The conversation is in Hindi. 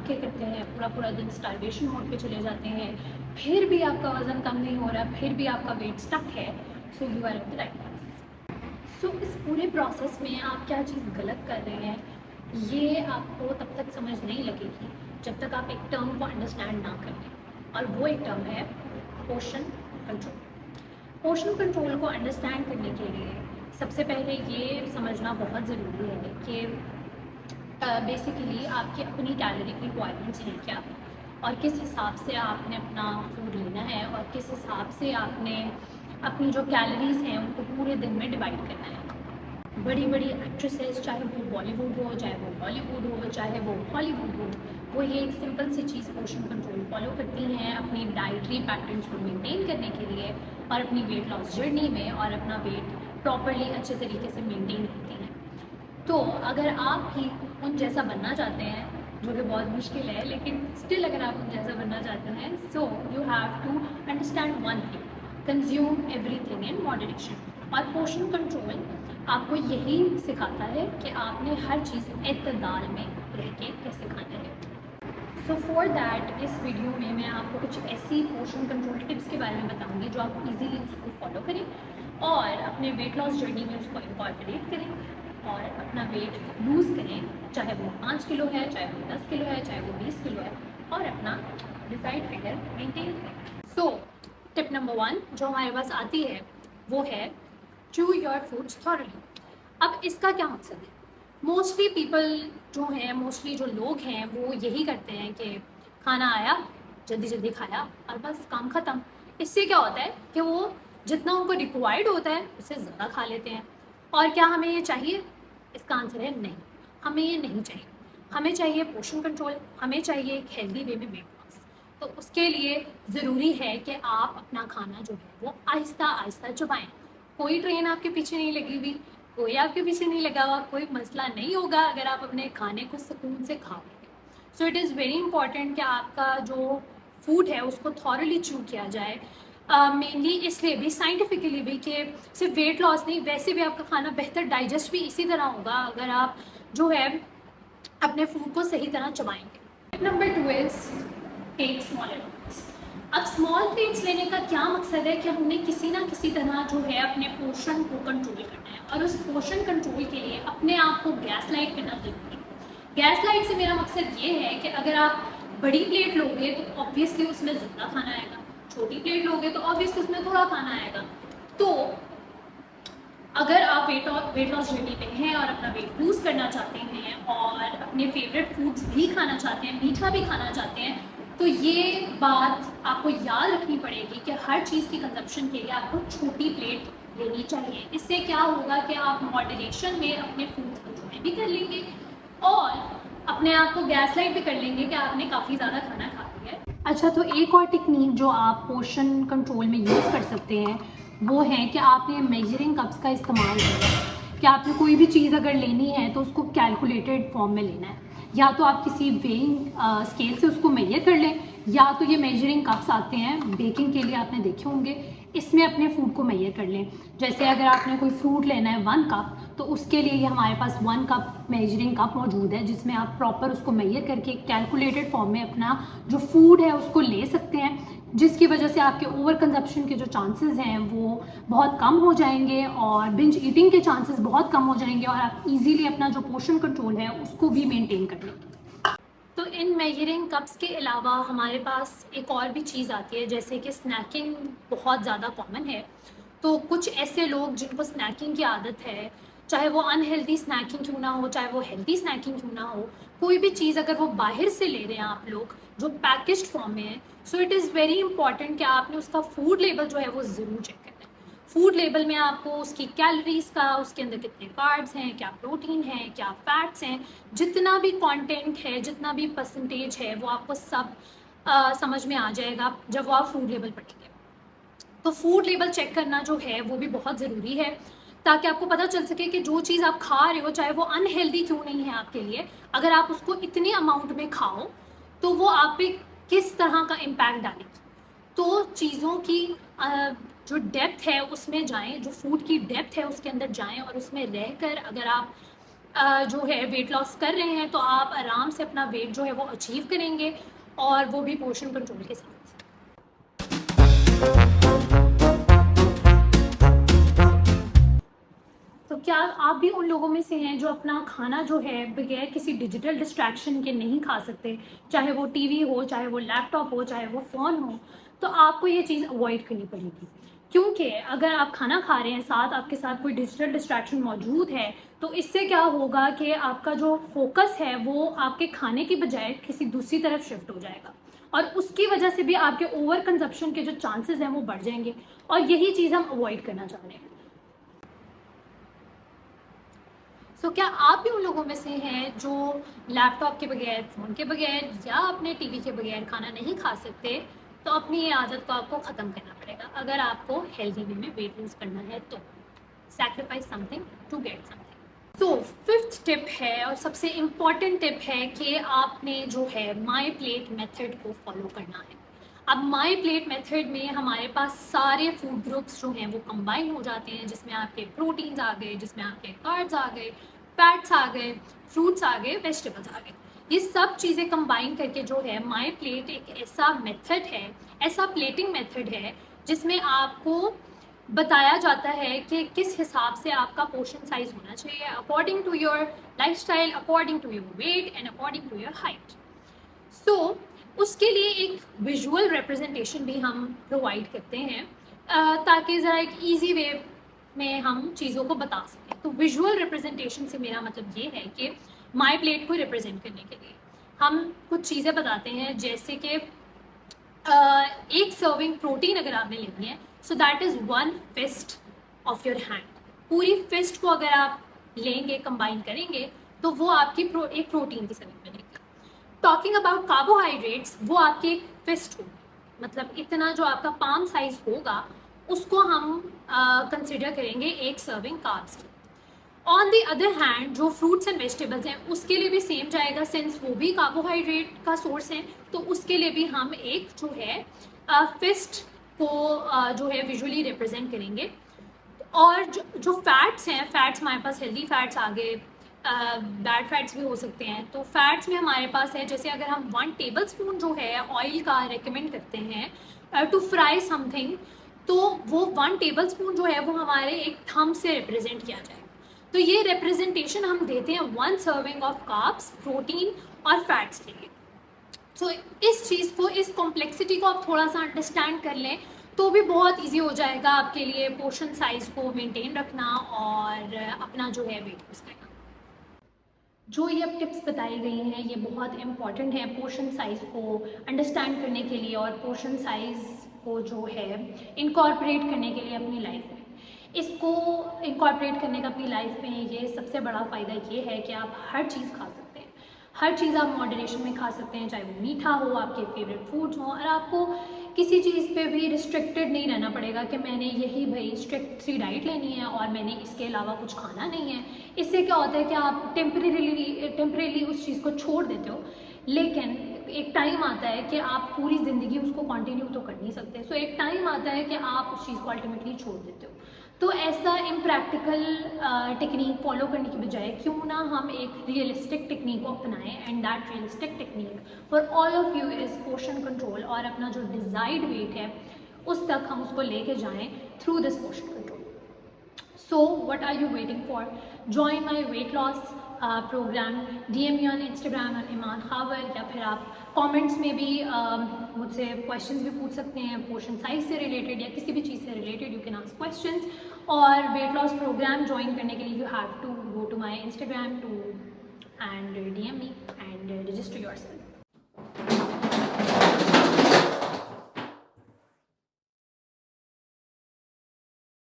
धमाके करते हैं, पूरा पूरा दिन स्टारवेशन मोड पे चले जाते हैं, फिर भी आपका वज़न कम नहीं हो रहा, फिर भी आपका वेट स्टक है, so you are at the right place. So इस पूरे प्रोसेस में आप क्या चीज़ गलत कर रहे हैं, ये आपको तब तक समझ नहीं लगेगी जब तक आप एक टर्म को अंडरस्टैंड ना कर लें, और वो एक टर्म है पोर्शन कंट्रोल। पोर्शन कंट्रोल को अंडरस्टैंड करने के लिए सबसे पहले ये समझना बहुत ज़रूरी है कि बेसिकली आपकी अपनी कैलोरी की रिक्वायरमेंट्स हैं क्या, और किस हिसाब से आपने अपना फूड लेना है, और किस हिसाब से आपने अपनी जो कैलोरीज हैं उनको पूरे दिन में डिवाइड करना है। बड़ी बड़ी एक्ट्रेसेस, चाहे वो बॉलीवुड हो, चाहे वो बॉलीवुड हो, चाहे वो हॉलीवुड हो, वो ये एक सिंपल सी चीज़ पोर्शन कंट्रोल फॉलो करती हैं अपनी डाइटरी पैटर्न्स को मेंटेन करने के लिए, और अपनी वेट लॉस जर्नी में और अपना वेट प्रॉपरली अच्छे तरीके से मेंटेन करती हैं। तो अगर आप भी उन जैसा बनना चाहते हैं, जो कि बहुत मुश्किल है, लेकिन स्टिल अगर आप उन जैसा बनना चाहते हैं, so you have to understand one thing, consume everything in moderation. और पोर्शन कंट्रोल आपको यही सिखाता है कि आपने हर चीज़ एतदाल में रह के कैसे खाना है। सो फॉर दैट इस वीडियो में मैं आपको कुछ ऐसी पोर्शन कंट्रोल टिप्स के बारे में बताऊंगी जो आप इजीली उसको फॉलो करें और अपने वेट लॉस जर्नी में उसको इनकॉर्पोरेट करें और अपना वेट लूज़ करें, चाहे वो 5 किलो है, चाहे वो 10 किलो है, चाहे वो 20 किलो है, और अपना डिज़ायर्ड फिगर मेंटेन करें। सो टिप नंबर 1 जो हमारे पास आती है वो है चू योर फूड्स थॉरली। अब इसका क्या मकसद है? मोस्टली पीपल जो हैं, मोस्टली जो लोग हैं, वो यही करते हैं कि खाना आया, जल्दी जल्दी खाया और बस काम ख़त्म। इससे क्या होता है कि वो जितना उनको रिक्वायर्ड होता है उससे ज़्यादा खा लेते हैं। और क्या हमें ये चाहिए? इसका आंसर है नहीं, हमें ये नहीं चाहिए। हमें चाहिए पोर्शन कंट्रोल, हमें चाहिए एक हेल्दी वे में वेट लॉस। तो उसके लिए ज़रूरी है कि आप अपना खाना जो है वो आहिस्ता आहिस्ता चबाएं। कोई ट्रेन आपके पीछे नहीं लगी हुई, कोई आपके पीछे नहीं लगा हुआ, कोई मसला नहीं होगा अगर आप अपने खाने को सुकून से खा लेंगे। So it is very important कि आपका जो फूड है उसको थॉरली चू किया जाए। मेनली इसलिए भी, साइंटिफिकली भी, कि सिर्फ वेट लॉस नहीं, वैसे भी आपका खाना बेहतर डाइजेस्ट भी इसी तरह होगा अगर आप जो है अपने फूड को सही तरह चबाएंगे। Tip number 2 is take smaller plates. अब स्मॉल प्लेट्स लेने का क्या मकसद है कि हमने किसी ना किसी तरह जो है अपने पोर्शन को कंट्रोल करना है, और उस पोर्शन कंट्रोल के लिए अपने आप को गैस लाइट करना जरूरी है। गैस लाइट से मेरा मकसद ये है कि अगर आप बड़ी प्लेट लोगे तो ऑब्वियसली उसमें ज़्यादा खाना आएगा, छोटी प्लेट लोगे तो ऑब्वियसली उसमें थोड़ा खाना आएगा। तो अगर आप वेट लॉस जर्नी पे हैं और अपना वेट लूज़ करना चाहते हैं और अपने फेवरेट फूड्स भी खाना चाहते हैं, मीठा भी खाना चाहते हैं, तो ये बात आपको याद रखनी पड़ेगी कि हर चीज़ की कंजप्शन के लिए आपको छोटी प्लेट लेनी चाहिए। इससे क्या होगा कि आप मॉडरेशन में अपने फूड्स को एंजॉय भी कर लेंगे और अपने आप को गैस लाइट भी कर लेंगे कि आपने काफ़ी ज़्यादा खाना खा लिया है। अच्छा, तो एक और टेक्निक जो आप पोर्शन कंट्रोल में यूज़ कर सकते हैं वो है कि आपने मेजरिंग कप्स का इस्तेमाल करना है। कि आपने कोई भी चीज़ अगर लेनी है तो उसको कैलकुलेटेड फॉर्म में लेना है, या तो आप किसी वेइंग स्केल से उसको मेजर कर लें, या तो ये मेजरिंग कप्स आते हैं बेकिंग के लिए, आपने देखे होंगे, इसमें अपने फूड को मेजर कर लें। जैसे अगर आपने कोई फ्रूट लेना है 1 कप, तो उसके लिए ये हमारे पास 1 कप मेजरिंग कप मौजूद है जिसमें आप प्रॉपर उसको मेजर करके कैलकुलेटेड फॉर्म में अपना जो फूड है उसको ले सकते हैं, जिसकी वजह से आपके ओवर कंजप्शन के जो चांसेस हैं वो बहुत कम हो जाएंगे और बिंज ईटिंग के चांसेस बहुत कम हो जाएंगे, और आप इजीली अपना जो पोर्शन कंट्रोल है उसको भी मेंटेन कर लेंगे। तो इन मेजरिंग कप्स के अलावा हमारे पास एक और भी चीज़ आती है, जैसे कि स्नैकिंग बहुत ज़्यादा कॉमन है। तो कुछ ऐसे लोग जिनको स्नैकिंग की आदत है, चाहे वो अनहेल्दी स्नैकिंग क्यों ना हो, चाहे वो हेल्दी स्नैकिंग क्यों ना हो, कोई भी चीज़ अगर वो बाहर से ले रहे हैं आप लोग जो पैकेज्ड फॉर्म में है, so it is very important कि आपने उसका फूड लेबल जो है वो ज़रूर चेक करना है। फूड लेबल में आपको उसकी कैलोरीज का, उसके अंदर कितने कार्ब्स हैं, क्या प्रोटीन है, क्या फैट्स हैं, जितना भी कंटेंट है, जितना भी परसेंटेज है, वो आपको सब समझ में आ जाएगा जब वो आप फूड लेबल पढ़ेंगे। तो फूड लेबल चेक करना जो है वो भी बहुत ज़रूरी है, ताकि आपको पता चल सके कि जो चीज़ आप खा रहे हो, चाहे वो अनहेल्दी क्यों नहीं है आपके लिए, अगर आप उसको इतनी अमाउंट में खाओ तो वो आप पे किस तरह का इम्पैक्ट डालेगी। तो चीज़ों की जो डेप्थ है उसमें जाएं, जो फूड की डेप्थ है उसके अंदर जाएं, और उसमें रहकर अगर आप जो है वेट लॉस कर रहे हैं, तो आप आराम से अपना वेट जो है वो अचीव करेंगे, और वो भी पोर्शन कंट्रोल के साथ। तो क्या आप भी उन लोगों में से हैं जो अपना खाना जो है बगैर किसी डिजिटल डिस्ट्रैक्शन के नहीं खा सकते, चाहे वो टीवी हो, चाहे वो लैपटॉप हो, चाहे वो फ़ोन हो, तो आपको ये चीज़ अवॉइड करनी पड़ेगी। क्योंकि अगर आप खाना खा रहे हैं, साथ आपके साथ कोई डिजिटल डिस्ट्रैक्शन मौजूद है, तो इससे क्या होगा कि आपका जो फोकस है वो आपके खाने की बजाय किसी दूसरी तरफ शिफ्ट हो जाएगा, और उसकी वजह से भी आपके ओवर कंजप्शन के जो चांसेस हैं वो बढ़ जाएंगे, और यही चीज़ हम अवॉइड करना चाह रहे हैं। तो क्या आप भी उन लोगों में से हैं जो लैपटॉप के बगैर, फ़ोन के बगैर या अपने टीवी के बगैर खाना नहीं खा सकते? तो अपनी ये आदत को आपको ख़त्म करना पड़ेगा अगर आपको हेल्दी वे में वेट लूज़ करना है तो। Sacrifice something to get something. तो फिफ्थ टिप है और सबसे इम्पॉर्टेंट टिप है कि आपने जो है माई प्लेट मेथड को फॉलो करना है। अब माई प्लेट मेथड में हमारे पास सारे फूड ग्रुप्स जो हैं वो कंबाइन हो जाते हैं, जिसमें आपके प्रोटीन्स आ गए, जिसमें आपके कार्ब्स आ गए, फैट्स आ गए, फ्रूट्स आ गए, वेजिटेबल्स आ गए। ये सब चीज़ें कंबाइन करके जो है माई प्लेट एक ऐसा मेथड है, ऐसा प्लेटिंग मेथड है जिसमें आपको बताया जाता है कि किस हिसाब से आपका पोर्शन साइज होना चाहिए, according to your lifestyle, according to your weight and according to your height. So उसके लिए एक विजुअल रिप्रेजेंटेशन भी हम प्रोवाइड करते हैं, ताकि ज़रा एक ईजी वे में हम चीज़ों को बता सकें। तो विजुअल रिप्रेजेंटेशन से मेरा मतलब ये है कि माई प्लेट को रिप्रेजेंट करने के लिए हम कुछ चीज़ें बताते हैं, जैसे कि एक सर्विंग प्रोटीन अगर आपने लेनी है, so that is 1 fist of your hand. पूरी फिस्ट को अगर आप लेंगे, कंबाइन करेंगे, तो वो आपकी एक प्रोटीन की सर्विंग बनेगी। टॉकिंग अबाउट कार्बोहाइड्रेट्स, वो आपकी एक फिस्ट होगी, मतलब इतना जो आपका पाम साइज होगा उसको हम कंसिडर करेंगे एक सर्विंग कार्ब्स की। ऑन द अदर हैंड जो फ्रूट्स एंड वेजिटेबल्स हैं उसके लिए भी सेम जाएगा, सिंस वो भी कार्बोहाइड्रेट का सोर्स है, तो उसके लिए भी हम एक जो है फिस्ट को जो है विजुअली रिप्रेजेंट करेंगे। और जो फैट्स हैं, फैट्स हमारे पास हेल्दी फैट्स आ गए, बैड फैट्स भी हो सकते हैं। तो फैट्स में हमारे पास है, जैसे अगर हम 1 टेबल स्पून जो है ऑयल का रेकमेंड करते हैं टू फ्राई समथिंग, तो वो 1 टेबल स्पून जो है वो हमारे एक थंब से रिप्रेजेंट किया जाएगा। तो ये रिप्रेजेंटेशन हम देते हैं 1 सर्विंग ऑफ कार्ब्स, प्रोटीन और फैट्स के लिए। तो इस चीज़ को, इस कॉम्प्लेक्सिटी को आप थोड़ा सा अंडरस्टैंड कर लें तो भी बहुत इजी हो जाएगा आपके लिए पोर्शन साइज़ को मेंटेन रखना और अपना जो है वेट लूज़ करना। जो ये अब टिप्स बताई गई हैं ये बहुत इम्पॉर्टेंट है पोर्शन साइज़ को अंडरस्टैंड करने के लिए और पोर्शन साइज़ को जो है इनकॉर्पोरेट करने के लिए अपनी लाइफ में। इसको इनकॉर्पोरेट करने का अपनी लाइफ में ये सबसे बड़ा फ़ायदा ये है कि आप हर चीज़ खा सकते हैं, हर चीज़ आप मॉडरेशन में खा सकते हैं, चाहे वो मीठा हो, आपके फेवरेट फूड्स हों, और आपको किसी चीज़ पे भी रिस्ट्रिक्टेड नहीं रहना पड़ेगा कि मैंने यही भाई स्ट्रिक्ट सी डाइट लेनी है और मैंने इसके अलावा कुछ खाना नहीं है। इससे क्या होता है कि आप टेम्परेली उस चीज़ को छोड़ देते हो, लेकिन एक टाइम आता है कि आप पूरी ज़िंदगी उसको कंटिन्यू तो कर नहीं सकते। सो एक टाइम आता है कि आप उस चीज़ को अल्टीमेटली छोड़ देते हो। तो ऐसा इम्प्रैक्टिकल टेक्निक फॉलो करने की बजाय क्यों ना हम एक रियलिस्टिक टेक्निक को अपनाएं, and that realistic technique for all of you is portion control, और अपना जो डिज़ायर्ड वेट है उस तक हम उसको लेके जाएं through this portion control. So what are you waiting for? Join my weight loss program. DM me on Instagram on Iman Khabar, या फिर आप कमेंट्स में भी मुझसे क्वेश्चंस भी पूछ सकते हैं पोर्शन साइज से रिलेटेड या किसी भी चीज़ से related. You can ask questions. और वेट लॉस प्रोग्राम ज्वाइन करने के लिए you have to go to my Instagram to and DM me and register yourself.